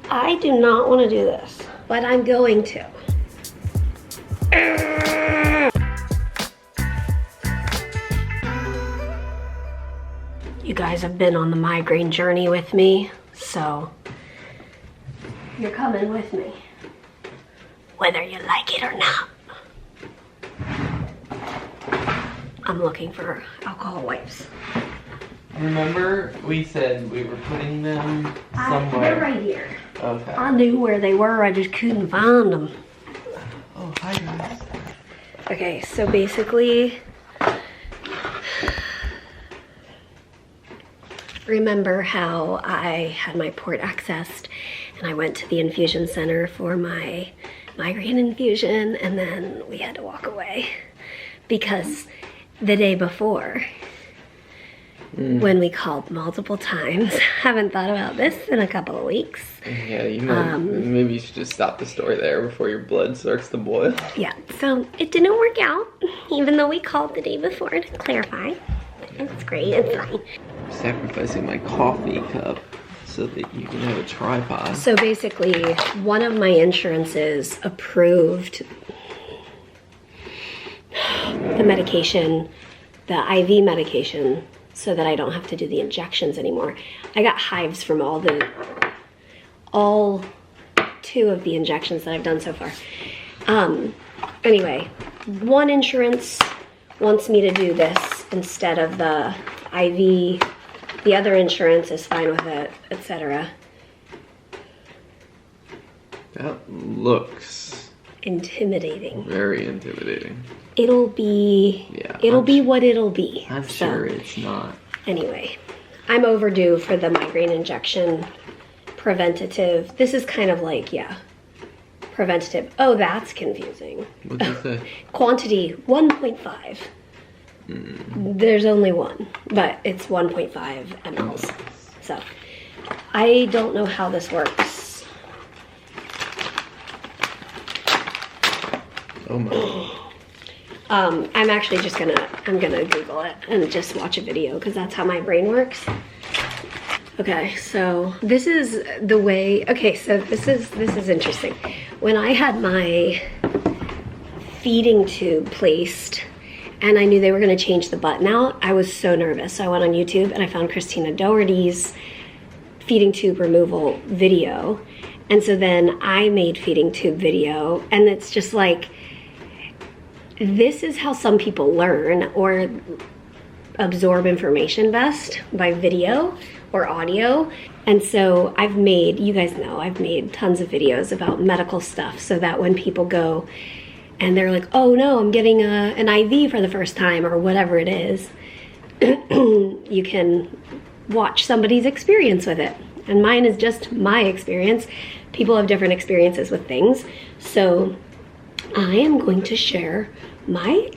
I do not want to do this, but I'm going to. You guys have been on the migraine journey with me, so you're coming with me, whether you like it or not. I'm looking for alcohol wipes. Remember we said we were putting them somewhere? They're right here. Okay. I knew where they were, I just couldn't find them. Oh, hi guys. Okay, so basically, remember how I had my port accessed and I went to the infusion center for my migraine infusion, and then we had to walk away because the day before, when we called multiple times, haven't thought about this in a couple of weeks. Yeah, you know, maybe you should just stop the story there before your blood starts to boil. Yeah, so it didn't work out, even though we called the day before to clarify. It's great, it's fine. Sacrificing my coffee cup so that you can have a tripod. So basically, one of my insurances approved the medication, the IV medication, so that I don't have to do the injections anymore. I got hives from all 2 of the injections that I've done so far. Anyway, one insurance wants me to do this instead of the IV. The other insurance is fine with it, etc. That looks intimidating. Very intimidating. It'll be, yeah, it'll be what it'll be. I'm sure it's not. Anyway, I'm overdue for the migraine injection preventative. This is kind of like, yeah, preventative. Oh, that's confusing. What did you say? Quantity 1.5. There's only one, but it's 1.5 mLs. So I don't know how this works. Oh my. I'm actually just I'm gonna Google it and just watch a video because that's how my brain works. Okay, so this is the way, okay, so this is interesting. When I had my feeding tube placed and I knew they were gonna change the button out, I was so nervous. So I went on YouTube and I found Christina Doherty's feeding tube removal video. And so then I made feeding tube video, and it's just like, this is how some people learn or absorb information best, by video or audio. And so I've made, you guys know, I've made tons of videos about medical stuff so that when people go and they're like, oh no, I'm getting an IV for the first time or whatever it is, you can watch somebody's experience with it. And mine is just my experience. People have different experiences with things. So I am going to share my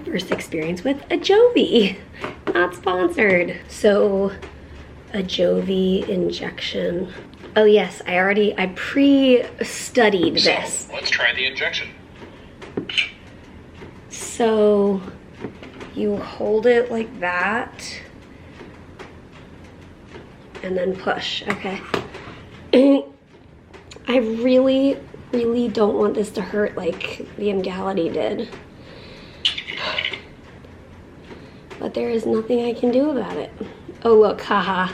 first experience with Ajovy. Not sponsored. So Ajovy injection. Oh yes, I pre-studied this. So let's try the injection. So you hold it like that and then push, okay? I really don't want this to hurt like the Emgality did. But there is nothing I can do about it. Oh look, haha.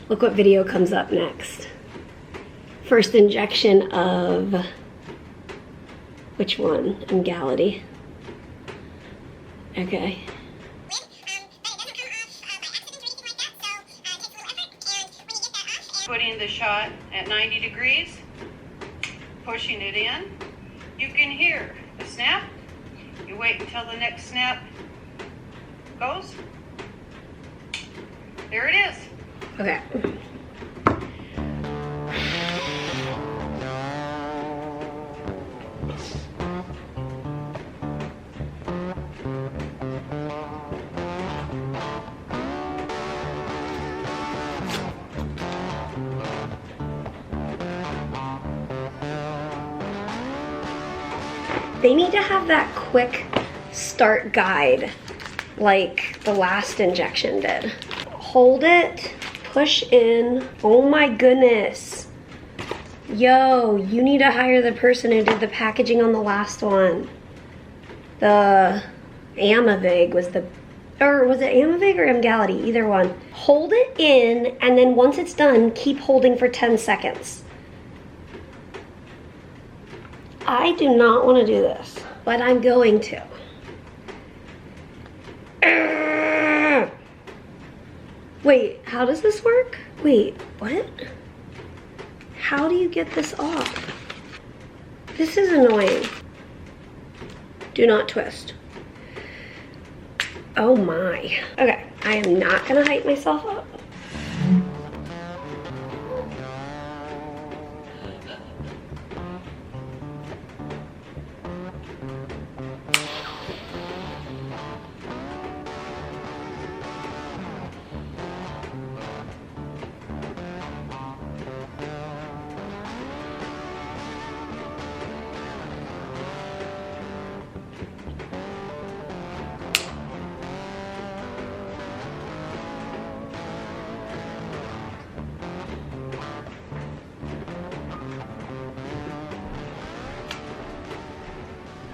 Look what video comes up next. First injection of, which one? Emgality. Okay. Putting the shot at 90 degrees, pushing it in. You can hear the snap. You wait until the next snap goes. There it is. Okay. They need to have that quick start guide like the last injection did. Hold it, push in. Oh my goodness. Yo, you need to hire the person who did the packaging on the last one. The Amivig was the, or was it Amivig or Emgality? Either one. Hold it in, and then once it's done, keep holding for 10 seconds. I do not want to do this, but I'm going to. Wait, how does this work? Wait, what? How do you get this off? This is annoying. Do not twist. Oh my. Okay, I am not gonna hype myself up.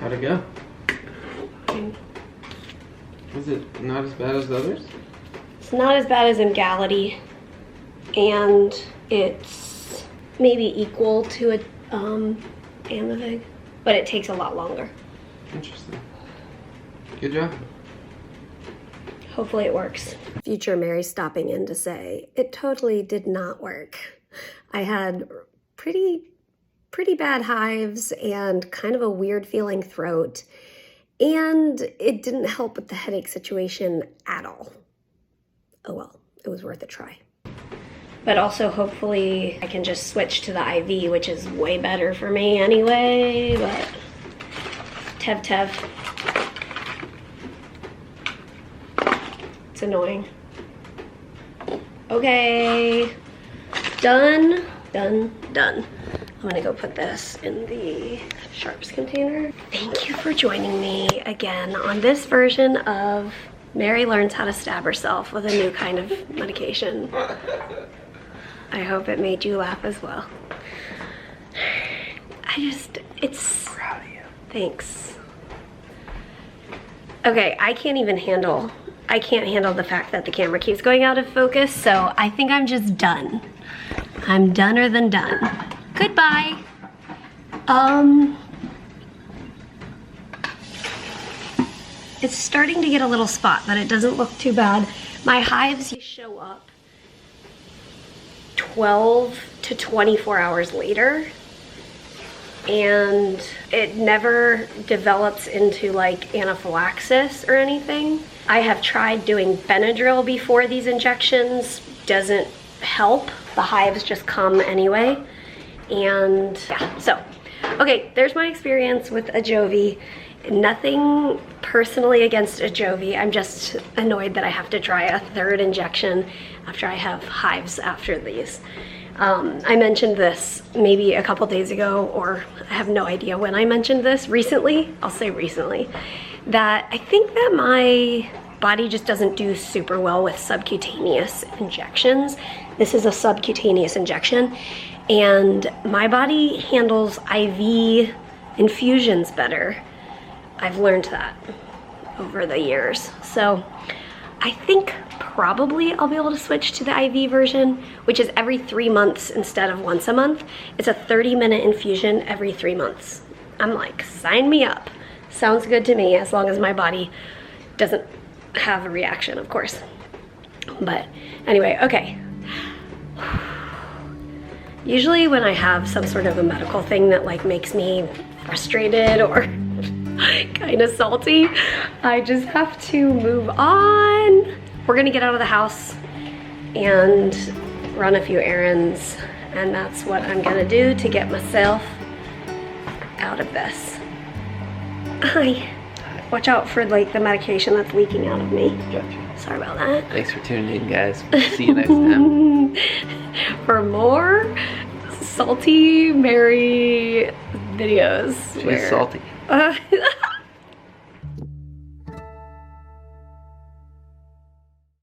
How'd it go? Was it not as bad as others? It's not as bad as Emgality, and it's maybe equal to a Amivig, but it takes a lot longer. Interesting. Good job. Hopefully it works. Future Mary stopping in to say, it totally did not work. I had pretty bad hives and kind of a weird feeling throat, and it didn't help with the headache situation at all. Oh well, it was worth a try. But also hopefully I can just switch to the IV, which is way better for me anyway, but tev. It's annoying. Okay, done. I'm gonna go put this in the sharps container. Thank you for joining me again on this version of Mary Learns How to Stab Herself with a new kind of medication. I hope it made you laugh as well. It's proud of you. Thanks. Okay, I can't handle the fact that the camera keeps going out of focus, so I think I'm just done. I'm doner than done. Goodbye. It's starting to get a little spot, but it doesn't look too bad. My hives show up 12 to 24 hours later, and it never develops into like anaphylaxis or anything. I have tried doing Benadryl before these injections, doesn't help. The hives just come anyway. And yeah, so, okay, there's my experience with Ajovy. Nothing personally against Ajovy. I'm just annoyed that I have to try a third injection after I have hives after these. I mentioned this maybe a couple days ago, or I have no idea when I mentioned this. Recently, I'll say recently, that I think that my body just doesn't do super well with subcutaneous injections. This is a subcutaneous injection, and my body handles IV infusions better. I've learned that over the years. So I think probably I'll be able to switch to the IV version, which is every 3 months instead of once a month. It's a 30-minute infusion every 3 months. I'm like, sign me up. Sounds good to me, as long as my body doesn't have a reaction, of course. But anyway, okay. Usually when I have some sort of a medical thing that like makes me frustrated or kind of salty, I just have to move on. We're gonna get out of the house and run a few errands, and that's what I'm gonna do to get myself out of this. Hi. Watch out for like the medication that's leaking out of me. Gotcha. Sorry about that. Thanks for tuning in, guys. See you next time. For more salty Mary videos. She's salty.